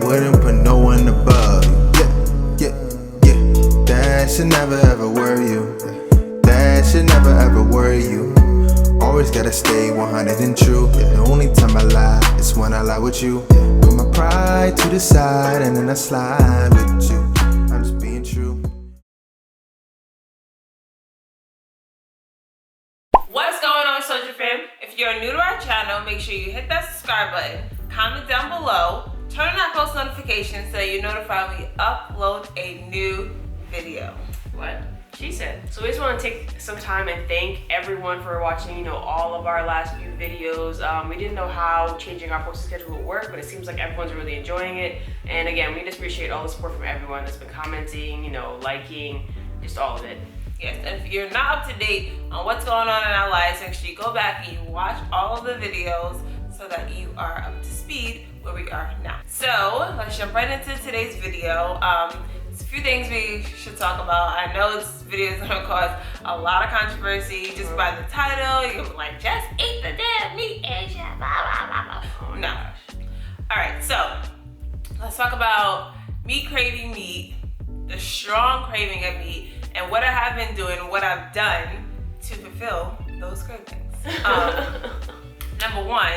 wouldn't put no one above you. Yeah. That should never ever worry you. That should never ever worry you. Always gotta stay 100 and true. The only time I lie is when I lie with you. Put my pride to the side and then I slide with you. I'm just being true. What's going on, SOJA fam? If you're new to our channel, make sure you hit that subscribe button, comment down below, turn on that post notification so you're notified when we upload a new video. What? She said. So we just want to take some time and thank everyone for watching, all of our last few videos. We didn't know how changing our posting schedule would work, but it seems like everyone's really enjoying it. And again, we just appreciate all the support from everyone that's been commenting, liking, just all of it. Yes, and if you're not up to date on what's going on in our lives, make sure you go back and you watch all of the videos so that you are up to speed where we are now. So let's jump right into today's video. There's a few things we should talk about. I know this video is gonna cause a lot of controversy just by the title. You're like, just eat the damn meat, Asia, blah, blah, blah, blah. No. All right, so let's talk about me craving meat, the strong craving of meat, and what I have been doing, what I've done to fulfill those cravings. Number one,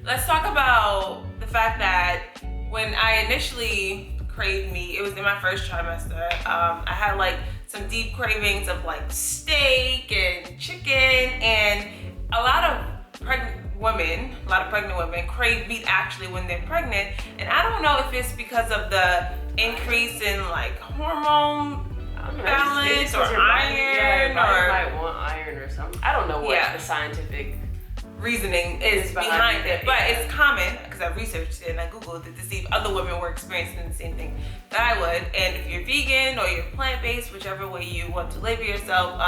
let's talk about the fact that when I initially craved meat, it was in my first trimester. I had like some deep cravings of like steak and chicken, and a lot of pregnant women crave meat actually when they're pregnant. And I don't know if it's because of the increase in like hormone balance or iron, or might want iron or something. I don't know what the scientific reasoning is behind it, but it's common because I researched it and I googled it to see if other women were experiencing the same thing that I would. And if you're vegan or you're plant-based, whichever way you want to label yourself,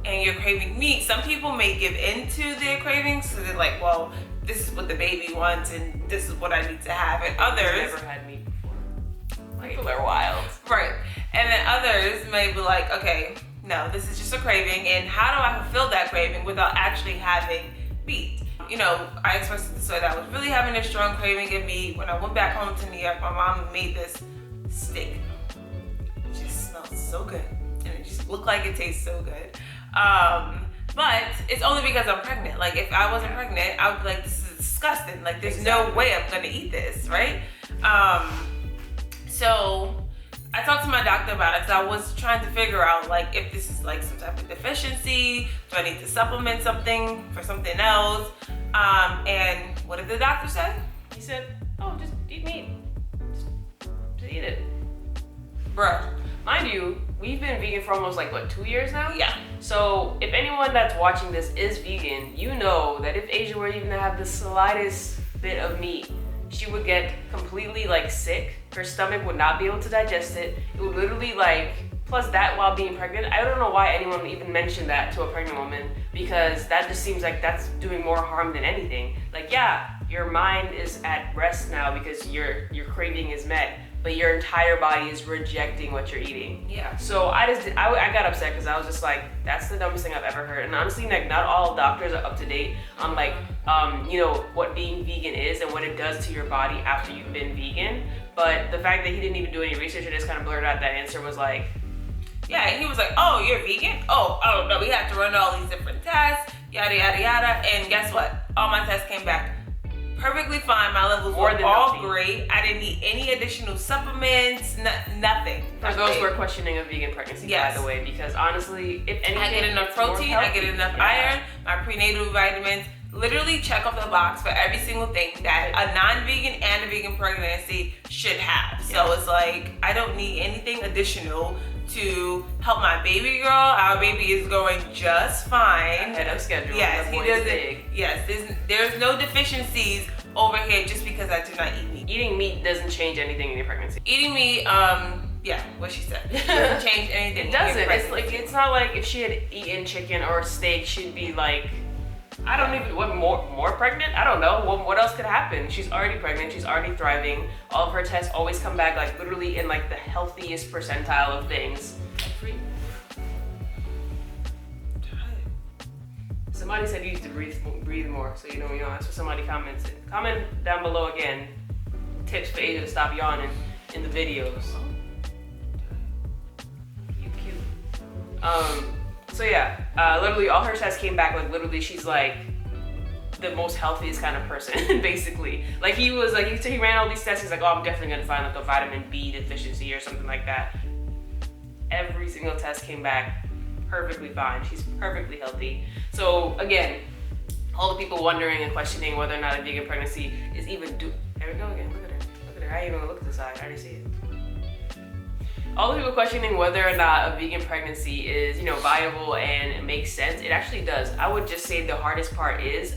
and you're craving meat, some people may give into their cravings, so they're like, well, this is what the baby wants and this is what I need to have. And others never had meat before. People are wild. Right. And then others may be like, okay, no, this is just a craving, and how do I fulfill that craving without actually having meat? I expressed it to Soy that I was really having a strong craving of meat. When I went back home to New York, my mom made this steak. It just smells so good, and it just looked like it tastes so good. But it's only because I'm pregnant. Like, if I wasn't pregnant, I would be like, this is disgusting. Like, there's no way I'm gonna eat this, right? So I talked to my doctor about it because I was trying to figure out like if this is like some type of deficiency. Do I need to supplement something for something else? And what did the doctor say? He said, oh, just eat meat. Just eat it. Bruh. Mind you, we've been vegan for almost like, what, 2 years now? Yeah. So if anyone that's watching this is vegan, you know that if Asia were even to have the slightest bit of meat, she would get completely like sick. Her stomach would not be able to digest it. It would literally plus that while being pregnant. I don't know why anyone would even mention that to a pregnant woman, because that just seems like that's doing more harm than anything. Like, yeah, your mind is at rest now because your craving is met, but your entire body is rejecting what you're eating. Yeah. So I got upset because I was just like, that's the dumbest thing I've ever heard. And honestly, like, not all doctors are up to date on like, what being vegan is and what it does to your body after you've been vegan. But the fact that he didn't even do any research and just kind of blurted out that answer was like, yeah, he was like, oh, you're vegan? Oh no, we had to run all these different tests, yada, yada, yada. And guess what? All my tests came back perfectly fine. My levels were all great. I didn't need any additional supplements, nothing. For those who are questioning a vegan pregnancy, by the way, because honestly, if anything, I get enough protein, I get enough iron, my prenatal vitamins, literally check off the box for every single thing that a non-vegan and a vegan pregnancy should have. So it's like, I don't need anything additional to help my baby girl. Our baby is going just fine. Ahead of schedule. Yes, he doesn't. Yes, there's no deficiencies over here just because I do not eat meat. Eating meat doesn't change anything in your pregnancy. Eating meat, yeah, what she said. It doesn't change anything. It doesn't. It's like, it's not like if she had eaten chicken or steak, she'd be like, I don't even, what, more pregnant? I don't know. What else could happen? She's already pregnant. She's already thriving. All of her tests always come back like literally in like the healthiest percentile of things. Free. Somebody said you used to breathe more, so you know. That's what somebody commented. Comment down below again. tips for Asia to stop yawning in the videos. You cute. So yeah, literally all her tests came back, like literally she's like the most healthiest kind of person, basically. Like he was like, he ran all these tests, he's like, oh, I'm definitely gonna find like a vitamin B deficiency or something like that. Every single test came back perfectly fine. She's perfectly healthy. So again, all the people wondering and questioning whether or not a vegan pregnancy is even there we go again, look at her. Look at her, I ain't even gonna look at the side, I already see it. All the people questioning whether or not a vegan pregnancy is, you know, viable and it makes sense, it actually does. I would just say the hardest part is,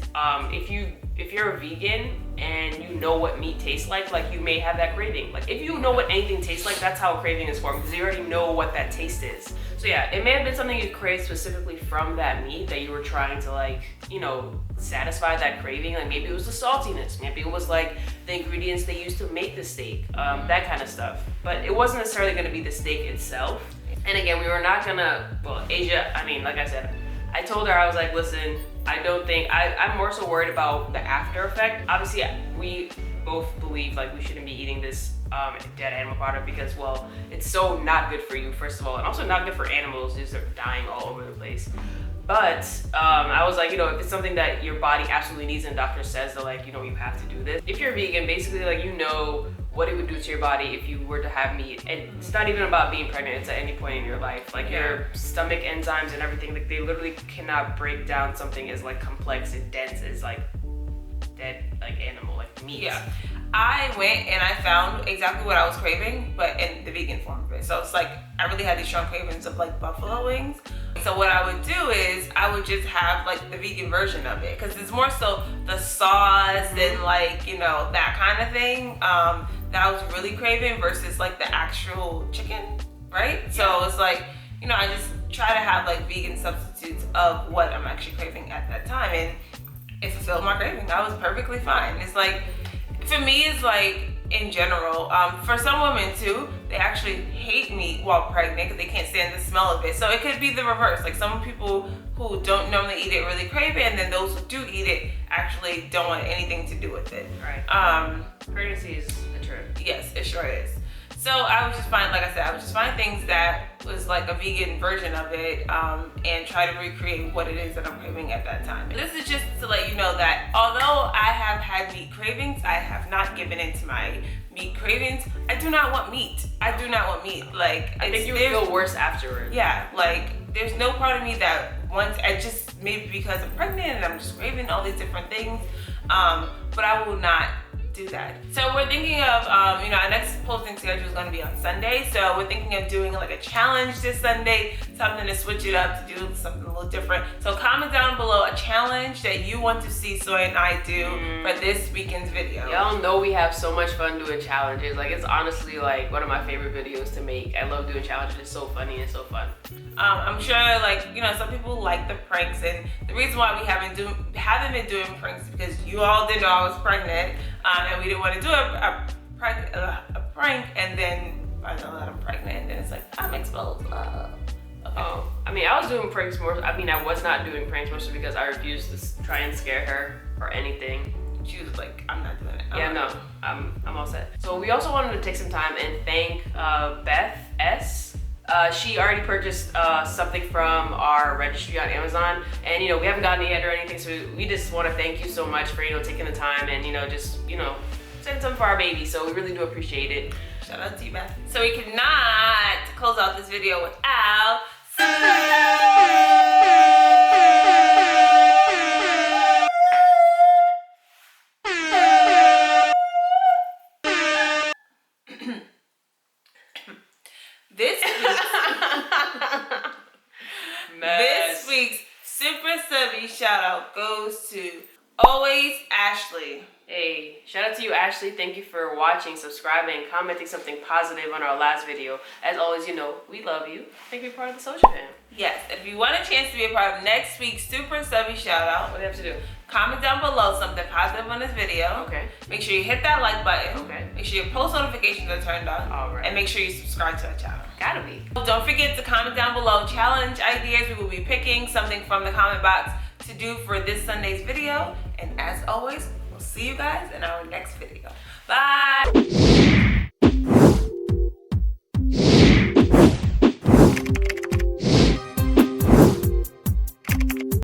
if you're a vegan and you know what meat tastes like you may have that craving. Like if you know what anything tastes like, that's how a craving is formed, because you already know what that taste is. So yeah, it may have been something you craved specifically from that meat that you were trying to like, you know, satisfy that craving. Like maybe it was the saltiness, maybe it was like the ingredients they used to make the steak, that kind of stuff. But it wasn't necessarily gonna be the steak itself. And again, we were not gonna, well, Asia, I mean, like I said, I told her, I was like, listen, I don't think, I'm more so worried about the after effect. Obviously, we both believe like we shouldn't be eating this dead animal product because, well, it's so not good for you, first of all, and also not good for animals, just they're dying all over the place. But I was like, you know, if it's something that your body absolutely needs and the doctor says that like, you know, you have to do this. If you're vegan, basically like, you know what it would do to your body if you were to have meat. And it's not even about being pregnant, it's at any point in your life. Like your stomach enzymes and everything, like they literally cannot break down something as like complex and dense as like dead like animal, like meat. Yeah. I went and I found exactly what I was craving, but in the vegan form of it. So it's like, I really had these strong cravings of like buffalo wings. So what I would do is I would just have like the vegan version of it, because it's more so the sauce and like, you know, that kind of thing that I was really craving versus like the actual chicken, right? Yeah. So it's like, you know, I just try to have like vegan substitutes of what I'm actually craving at that time, and it fulfilled my craving. That was perfectly fine. It's like, for me, it's like, in general, for some women too, they actually hate meat while pregnant because they can't stand the smell of it. So it could be the reverse. Like some people who don't normally eat it really crave it, and then those who do eat it actually don't want anything to do with it. Right. Pregnancy is a trip. Yes, it sure is. So I would just find, like I said, I would just find things that was like a vegan version of it and try to recreate what it is that I'm craving at that time. This is just to let you know that although I have had meat cravings, I have not given in to my meat cravings. I do not want meat. I do not want meat. Like, I think you would feel worse afterwards. Yeah, like there's no part of me that wants, I just, maybe because I'm pregnant and I'm just craving all these different things, but I will not do that. So we're thinking of, you know, our next posting schedule is going to be on Sunday. So we're thinking of doing like a challenge this Sunday, something to switch it up, to do something a little different. So comment down below a challenge that you want to see Soy and I do for this weekend's video. Y'all know we have so much fun doing challenges. Like it's honestly like one of my favorite videos to make. I love doing challenges. It's so funny and so fun. I'm sure, like, you know, some people like the pranks, and the reason why we haven't been doing pranks is because you all didn't know I was pregnant, and we didn't want to do a prank, and then find out that I'm pregnant, and then it's like, I'm exposed. Okay. Oh, I mean, I was doing pranks more. I mean, I was not doing pranks mostly because I refused to try and scare her or anything. She was like, I'm not doing it. Yeah, no, I'm all set. So we also wanted to take some time and thank Beth S. She already purchased something from our registry on Amazon, and you know, we haven't gotten it yet or anything, so we just want to thank you so much for, you know, taking the time and, you know, just, you know, send some for our baby. So we really do appreciate it. Shout out to you, Beth. So we cannot close out this video without this week's super subby shout out goes to Always Ashley. Hey, shout out to you, Ashley. Thank you for watching, subscribing, commenting something positive on our last video. As always, you know, we love you. Thank you for being part of the SOJA fam. Yes, if you want a chance to be a part of next week's super subby shout out, what do you have to do? Comment down below something positive on this video. Okay. Make sure you hit that like button. Okay. Make sure your post notifications are turned on. All right. And make sure you subscribe to our channel. Gotta be. Don't forget to comment down below challenge ideas. We will be picking something from the comment box to do for this Sunday's video. And as always, we'll see see you guys in our next video. Bye.